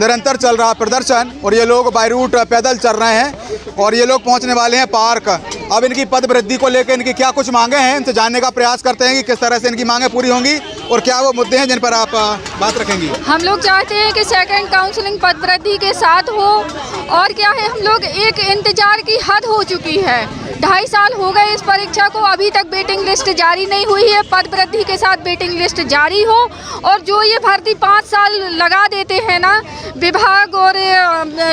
निरंतर चल रहा प्रदर्शन और ये लोग बाई रूट पैदल चल रहे हैं और ये लोग पहुंचने वाले हैं पार्क। अब इनकी पद वृद्धि को लेकर इनकी क्या कुछ मांगे हैं, इनसे जानने का प्रयास करते हैं कि किस तरह से इनकी मांगे पूरी होंगी और क्या वो मुद्दे हैं जिन पर आप बात रखेंगी। हम लोग चाहते हैं कि सेकंड काउंसलिंग पद वृद्धि के साथ हो और क्या है, हम लोग एक इंतजार की हद हो चुकी है। 2.5 साल हो गए इस परीक्षा को, अभी तक वेटिंग लिस्ट जारी नहीं हुई है। पद वृद्धि के साथ वेटिंग लिस्ट जारी हो और जो ये भर्ती 5 साल लगा देते हैं ना विभाग, और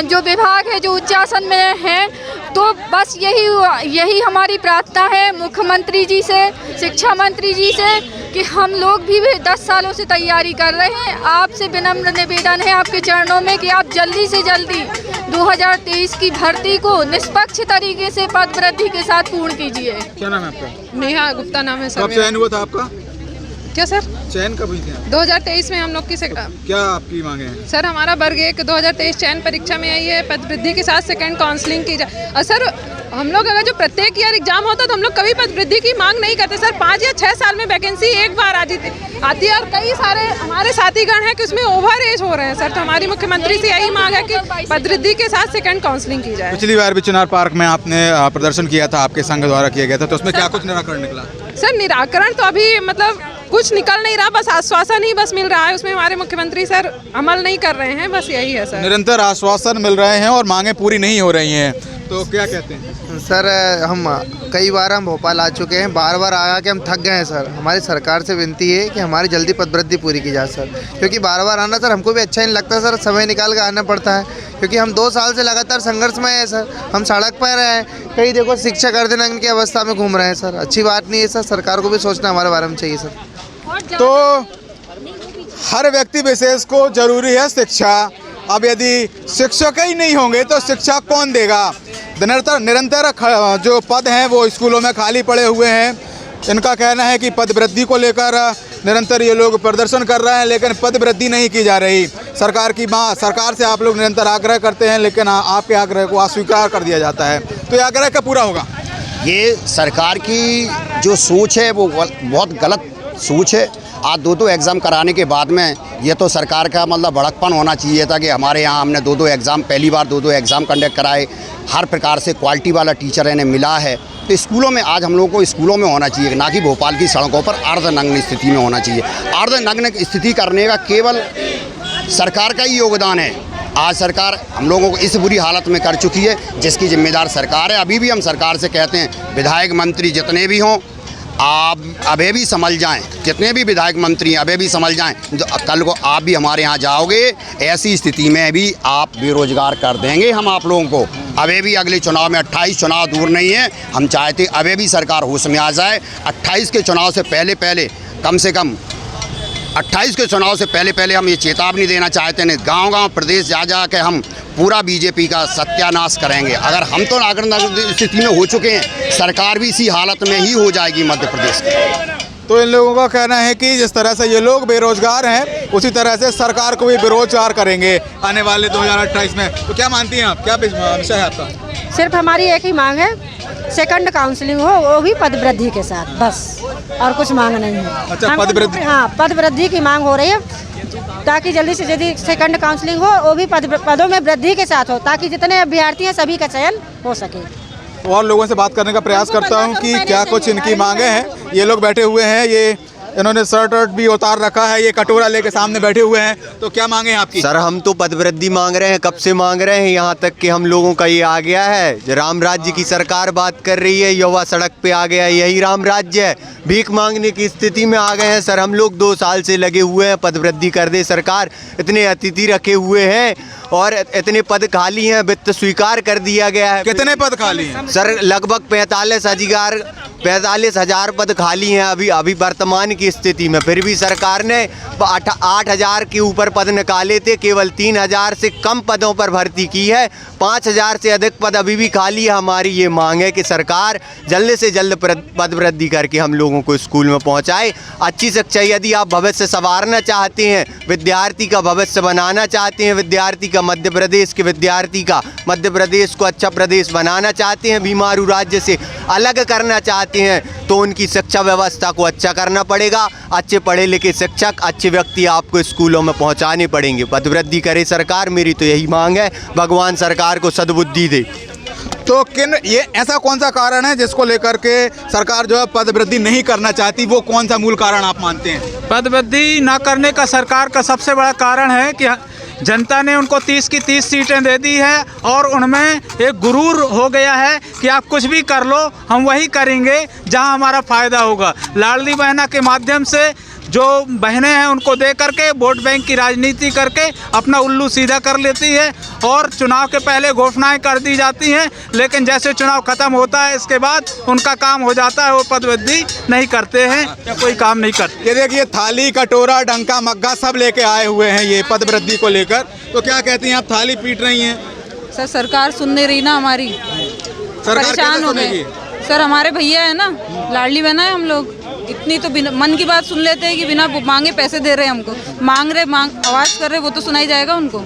जो विभाग है जो उच्चासन में है, तो बस यही हमारी प्रार्थना है मुख्यमंत्री जी से, शिक्षा मंत्री जी से, कि हम लोग भी 10 सालों से तैयारी कर रहे हैं। आपसे विनम्र निवेदन है आपके चरणों में कि आप जल्दी से जल्दी 2023 की भर्ती को निष्पक्ष तरीके से पद वृद्धि के साथ पूर्ण कीजिए। क्या नाम है आपका? नेहा गुप्ता नाम है सर। कब चयन हुआ था आपका? क्या सर? चयन कब हुई थी? 2023 में हम लोग की क्या आपकी मांगे हैं? सर हमारा वर्ग 1 2023 चयन परीक्षा में आई है, पद वृद्धि के साथ सेकंड काउंसलिंग की जाए। और सर हम लोग अगर जो प्रत्येक ईयर एग्जाम होता तो हम लोग कभी पद वृद्धि की मांग नहीं करते सर। 5 या 6 साल में वैकेंसी एक बार आती है और कई सारे हमारे साथीगण हैं कि उसमें ओवर एज हो रहे हैं सर। तो हमारी मुख्यमंत्री से यही मांग है कि पद वृद्धि के साथ सेकंड काउंसलिंग की जाए। पिछली बार भी चुनार पार्क में आपने प्रदर्शन किया था, आपके संघ द्वारा किया गया था, तो उसमें क्या कुछ निराकरण निकला? सर निराकरण तो अभी मतलब कुछ निकल नहीं रहा, बस आश्वासन ही बस मिल रहा है, उसमें हमारे मुख्यमंत्री सर अमल नहीं कर रहे हैं, बस यही है सर। निरंतर आश्वासन मिल रहे हैं और मांगे पूरी नहीं हो रही हैं, तो क्या कहते हैं? सर हम कई बार हम भोपाल आ चुके हैं, बार बार आके हम थक गए हैं सर। हमारी सरकार से विनती है कि हमारी जल्दी पद वृद्धि पूरी की जाए सर, क्योंकि बार बार आना सर हमको भी अच्छा नहीं लगता सर। समय निकाल कर आना पड़ता है क्योंकि हम 2 साल से लगातार संघर्ष में है सर। हम सड़क पर हैं, कई देखो शिक्षक अर्धनग्न की अवस्था में घूम रहे हैं सर। अच्छी बात नहीं है सर, सरकार को भी सोचना हमारे बारे में चाहिए सर। तो हर व्यक्ति विशेष को जरूरी है शिक्षा। अब यदि शिक्षक ही नहीं होंगे तो शिक्षा कौन देगा? निरंतर जो पद हैं वो स्कूलों में खाली पड़े हुए हैं। इनका कहना है कि पद वृद्धि को लेकर निरंतर ये लोग प्रदर्शन कर रहे हैं, लेकिन पद वृद्धि नहीं की जा रही। सरकार से आप लोग निरंतर आग्रह करते हैं, लेकिन आपके आग्रह को अस्वीकार कर दिया जाता है, तो ये आग्रह कब पूरा होगा? ये सरकार की जो सोच है वो बहुत गलत सोच है। आज 2 एग्ज़ाम कराने के बाद में ये तो सरकार का मतलब बड़कपन होना चाहिए था कि हमारे यहाँ हमने 2 एग्ज़ाम, पहली बार 2 एग्ज़ाम कंडक्ट कराए, हर प्रकार से क्वालिटी वाला टीचर इन्हें मिला है। तो स्कूलों में आज हम लोगों को स्कूलों में होना चाहिए, ना कि भोपाल की सड़कों पर अर्धनग्न स्थिति में होना चाहिए। अर्धनग्न स्थिति करने का केवल सरकार का ही योगदान है। आज सरकार हम लोगों को इस बुरी हालत में कर चुकी है जिसकी जिम्मेदार सरकार है। अभी भी हम सरकार से कहते हैं, विधायक मंत्री जितने भी हों आप अभी भी समझ जाएं, जितने भी विधायक मंत्री हैं अभी भी समझ जाएं, जो कल को आप भी हमारे यहाँ जाओगे ऐसी स्थिति में भी आप बेरोजगार कर देंगे हम आप लोगों को। अभी भी अगले चुनाव में 28 चुनाव दूर नहीं है, हम चाहते अभी भी सरकार होश में आ जाए। 28 के चुनाव से पहले कम से कम 28 के चुनाव से पहले हम ये चेतावनी देना चाहते हैं, गांव-गांव प्रदेश जा के हम पूरा बीजेपी का सत्यानाश करेंगे। अगर हम तो नागरिक स्थिति में हो चुके हैं, सरकार भी इसी हालत में ही हो जाएगी मध्य प्रदेश की। तो इन लोगों का कहना है कि जिस तरह से ये लोग बेरोजगार हैं, उसी तरह से सरकार को भी बेरोजगार करेंगे आने वाले 2028 में। तो क्या मानती हैं आप, क्या विषय है आपका? सिर्फ हमारी एक ही मांग है, सेकंड काउंसलिंग हो, वो भी पद वृद्धि के साथ, बस और कुछ मांग नहीं है। अच्छा, पद वृद्धि? हाँ, पद वृद्धि की मांग हो रही है ताकि जल्दी से जल्दी सेकंड काउंसलिंग हो, वो भी पदों में वृद्धि के साथ हो, ताकि जितने अभ्यर्थी हैं सभी का चयन हो सके। और लोगों से बात करने का प्रयास करता हूं कि क्या कुछ इनकी मांगे हैं। ये लोग बैठे हुए हैं, ये इन्होंने शर्ट भी उतार रखा है, ये कटोरा लेके सामने बैठे हुए हैं। तो क्या मांगे हैं आपकी? सर हम तो पद वृद्धि मांग रहे हैं, कब से मांग रहे हैं, यहाँ तक कि हम लोगों का ये आ गया है। राम राज्य की सरकार बात कर रही है, युवा सड़क पे आ गया, यही राम राज्य है। भीख मांगने की स्थिति में आ गए हैं सर हम लोग। 2 साल से लगे हुए हैं, पद वृद्धि कर दे सरकार। इतने अतिथि रखे हुए हैं और इतने पद खाली हैं, वित्त स्वीकार कर दिया गया है। कितने पद खाली हैं? सर लगभग 45,000 पद खाली हैं अभी वर्तमान की स्थिति में। फिर भी सरकार ने 8,000 के ऊपर पद निकाले थे, केवल 3,000 से कम पदों पर भर्ती की है। 5,000 से अधिक पद अभी भी खाली है। हमारी ये मांग है कि सरकार जल्द से जल्द पद वृद्धि करके हम लोगों को स्कूल में पहुंचाए। अच्छी शिक्षा, यदि आप भविष्य संवारना चाहते हैं, विद्यार्थी का भविष्य बनाना चाहते हैं, विद्यार्थी का का, मध्य प्रदेश के विद्यार्थी का, मध्य प्रदेश को अच्छा प्रदेश बनाना चाहते हैं, बीमारू राज्य से अलग करना चाहते हैं, तो उनकी शिक्षा व्यवस्था को अच्छा करना पड़ेगा। अच्छे पढ़े लिखे शिक्षक, अच्छे व्यक्ति आपको स्कूलों में पहुंचाने पड़ेंगे। पदवृद्धि करे सरकार, मेरी तो यही मांग है। भगवान सरकार को सद्बुद्धि दे। तो किन ये ऐसा कौन सा कारण है जिसको लेकर के सरकार जो है पद वृद्धि नहीं करना चाहती, वो कौन सा मूल कारण आप मानते हैं? पद वृद्धि न करने का सरकार का सबसे बड़ा कारण है कि जनता ने उनको 30 की 30 सीटें दे दी है और उनमें एक गुरूर हो गया है कि आप कुछ भी कर लो, हम वही करेंगे जहां हमारा फ़ायदा होगा। लाडली बहना के माध्यम से जो बहनें हैं उनको दे करके वोट बैंक की राजनीति करके अपना उल्लू सीधा कर लेती है और चुनाव के पहले घोषणाएं कर दी जाती हैं, लेकिन जैसे चुनाव ख़त्म होता है इसके बाद उनका काम हो जाता है, वो पदवृद्धि नहीं करते हैं या कोई काम नहीं करते। ये देखिए थाली, कटोरा, डंका, मग्गा सब लेके आए हुए हैं ये पद वृद्धि को लेकर। तो क्या कहती हैं आप, थाली पीट रही हैं? सर सरकार सुन नहीं रही ना हमारी, सरकार परेशान हो गए सर। हमारे भैया है ना, लाडली बहना है, हम लोग इतनी तो बिना मन की बात सुन लेते हैं कि बिना मांगे पैसे दे रहे हैं हमको, मांग आवाज़ कर रहे, वो तो सुनाई जाएगा उनको।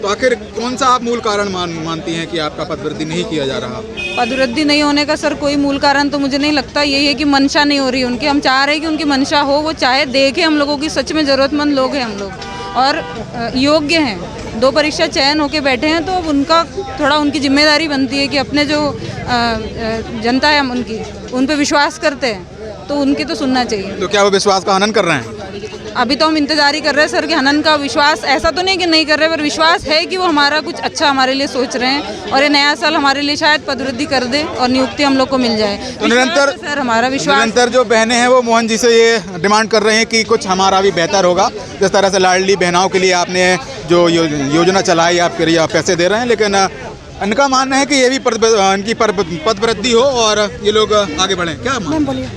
तो आखिर कौन सा आप मूल कारण मानती हैं कि आपका पद वृद्धि नहीं किया जा रहा? पदवृद्धि नहीं होने का सर कोई मूल कारण तो मुझे नहीं लगता। यही है कि मंशा नहीं हो रही उनकी। हम चाह रहे हैं कि उनकी मंशा हो, वो चाहे देखे हम लोगों की, सच में ज़रूरतमंद लोग हैं हम लोग और योग्य हैं। 2 परीक्षा चयन होके बैठे हैं, तो अब उनका थोड़ा उनकी जिम्मेदारी बनती है कि अपने जो जनता है उनकी, उन पर विश्वास करते हैं तो उनकी तो सुनना चाहिए। तो क्या वो विश्वास का हनन कर रहे हैं? अभी तो हम इंतजार ही कर रहे हैं सर कि हनन का विश्वास, ऐसा तो नहीं कि नहीं कर रहे, पर विश्वास है कि वो हमारा कुछ अच्छा हमारे लिए सोच रहे हैं और ये नया साल हमारे लिए शायद पदवृद्धि कर दे और नियुक्ति हम लोग को मिल जाए। तो निरंतर सर हमारा विश्वास, निरंतर जो बहनें हैं वो मोहन जी से ये डिमांड कर रहे हैं कि कुछ हमारा भी बेहतर होगा। जिस तरह से लाडली बहनाओं के लिए आपने जो योजना चलाई, आप पैसे दे रहे हैं, लेकिन इनका मानना है कि ये भी इनकी पद वृद्धि हो और ये लोग आगे बढ़ें। क्या बोलिए?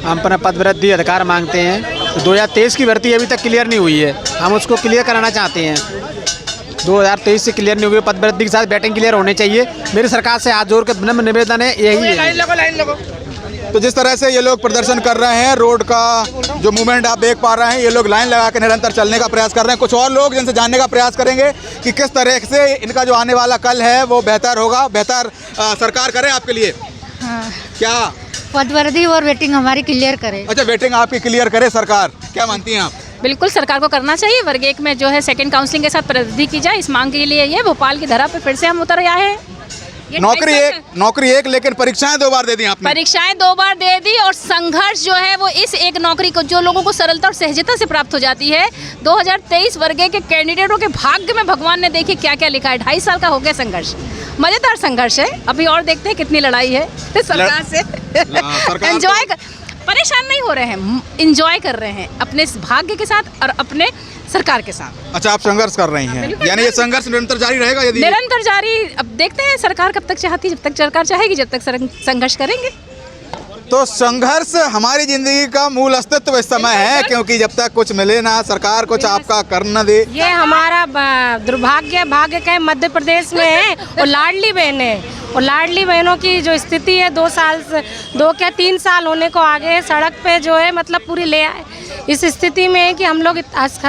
हम अपना पद वृद्धि अधिकार मांगते हैं। तो 2023 की भर्ती अभी तक क्लियर नहीं हुई है, हम उसको क्लियर कराना चाहते हैं। 2023 से क्लियर नहीं हुई, पद वृद्धि के साथ बैटिंग क्लियर होने चाहिए। मेरी सरकार से हाथ जोड़ के विनम्र निवेदन है, यही है। तो जिस तरह से ये लोग प्रदर्शन कर रहे हैं, रोड का जो मूवमेंट आप देख पा रहे हैं, ये लोग लाइन लगा के निरंतर चलने का प्रयास कर रहे हैं। कुछ और लोग जिनसे जानने का प्रयास करेंगे कि किस तरह से इनका जो आने वाला कल है वो बेहतर होगा, बेहतर सरकार करे आपके लिए। हाँ। क्या पदवृद्धि और वेटिंग हमारी क्लियर करे। अच्छा, वेटिंग आपकी क्लियर करे सरकार, क्या मानती हैं आप? बिल्कुल सरकार को करना चाहिए। वर्ग 1 में जो है सेकंड काउंसलिंग के साथ पदवृद्धि की जाए, इस मांग के लिए ये भोपाल की धरा पे फिर से हम उतर आए हैं। नौकरी एक लेकिन परीक्षाएं 2 बार दे दी आपने। परीक्षाएं 2 बार दे दी और संघर्ष जो है वो इस एक नौकरी को जो लोगों को सरलता और सहजता से प्राप्त हो जाती है। 2023 वर्ग के कैंडिडेटों के भाग्य में भगवान ने देखिए क्या क्या लिखा है। 2.5 साल का हो गया संघर्ष, मजेदार संघर्ष है। अभी और देखते हैं कितनी लड़ाई है सरकार से। एंजॉय परेशान नहीं हो रहे हैं, एंजॉय कर रहे हैं अपने भाग्य के साथ और अपने सरकार के साथ। अच्छा, आप संघर्ष कर रही हैं, यानी ये संघर्ष निरंतर जारी रहेगा? यदि निरंतर जारी, अब देखते हैं सरकार कब तक चाहती है। जब तक सरकार चाहेगी जब तक संघर्ष करेंगे। तो संघर्ष हमारी जिंदगी का मूल अस्तित्व इस समय है, क्योंकि जब तक कुछ मिले ना, सरकार कुछ आपका कर न दे। ये हमारा दुर्भाग्य भाग्य के मध्य प्रदेश में है और लाडली बहनें और लाडली बहनों की जो स्थिति है 2 क्या 3 साल होने को आगे सड़क पे जो है मतलब पूरी ले आए। इस स्थिति में है कि हम लोग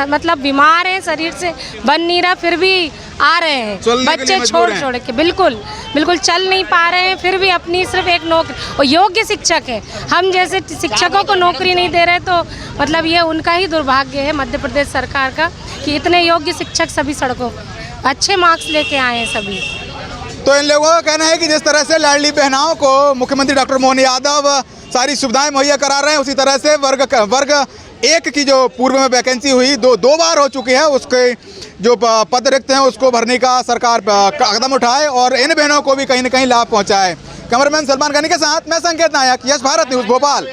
मतलब बीमार हैं, शरीर से बन नहीं रहा, फिर भी आ रहे हैं बच्चे छोड़ के, बिल्कुल चल नहीं पा रहे हैं, फिर भी अपनी सिर्फ एक नौकरी और योग्य शिक्षक है। हम जैसे शिक्षकों को नौकरी नहीं दे रहे, तो मतलब ये उनका ही दुर्भाग्य है मध्य प्रदेश सरकार का कि इतने योग्य शिक्षक सभी सड़कों पर अच्छे मार्क्स लेके आए हैं सभी। तो इन लोगों का कहना है कि जिस तरह से लाडली बहनाओं को मुख्यमंत्री डॉक्टर मोहन यादव सारी सुविधाएं मुहैया करा रहे हैं, उसी तरह से वर्ग 1 की जो पूर्व में वैकेंसी हुई 2 बार हो चुकी है, उसके जो पद रिक्त हैं उसको भरने का सरकार कदम उठाए और इन बहनों को भी कहीं न कहीं लाभ पहुंचाए। कैमरामैन सलमान गनी के साथ मैं संकेत नायक, यश भारत न्यूज़ भोपाल।